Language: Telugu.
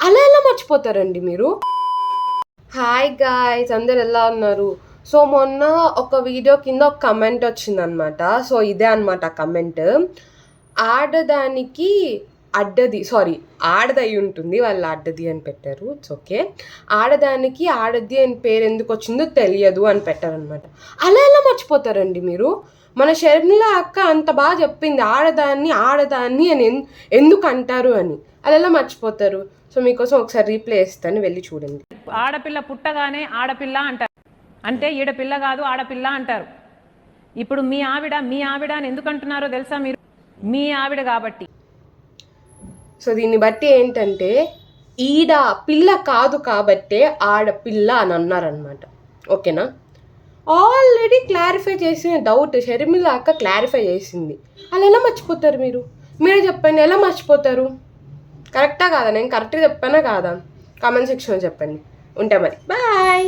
అలా ఎలా మర్చిపోతారండి మీరు? హాయ్ గాయ్స్, అందరు ఎలా ఉన్నారు? సో మొన్న ఒక వీడియో కింద ఒక కమెంట్ వచ్చిందనమాట. సో ఇదే అనమాట కమెంట్. ఆడదానికి ఆడదై ఉంటుంది, వాళ్ళు ఆడది అని పెట్టారు. It's okay. ఆడదానికి ఆడది అని పేరు ఎందుకు వచ్చిందో తెలియదు అని పెట్టారనమాట. అలా ఎలా మర్చిపోతారండి మీరు? మన షర్మిల అక్క అంత బాగా చెప్పింది ఆడదాన్ని అని ఎందుకు అంటారు అని. అలా ఎలా మర్చిపోతారు? సో మీకోసం ఒకసారి రీప్లే ఇస్తాను, వెళ్ళి చూడండి. ఆడపిల్ల పుట్టగానే ఆడపిల్ల అంటారు, అంటే ఈడపిల్ల కాదు ఆడపిల్ల అంటారు. ఇప్పుడు మీ ఆవిడ అని ఎందుకు అంటున్నారో తెలుసా మీరు? మీ ఆవిడ కాబట్టి. సో దీన్ని బట్టి ఏంటంటే ఈడ పిల్ల కాదు కాబట్టే ఆడపిల్ల అని అన్నారనమాట. ఓకేనా? ఆల్రెడీ క్లారిఫై చేసిన డౌట్ షర్మిల అక్క క్లారిఫై చేసింది. అలా ఎలా మర్చిపోతారు మీరు? మీరే చెప్పండి, ఎలా మర్చిపోతారు? కరెక్టా కాదా? నేను కరెక్ట్గా చెప్పానా కాదా? కామెంట్ సెక్షన్లో చెప్పండి. ఉంటా మరి, బాయ్.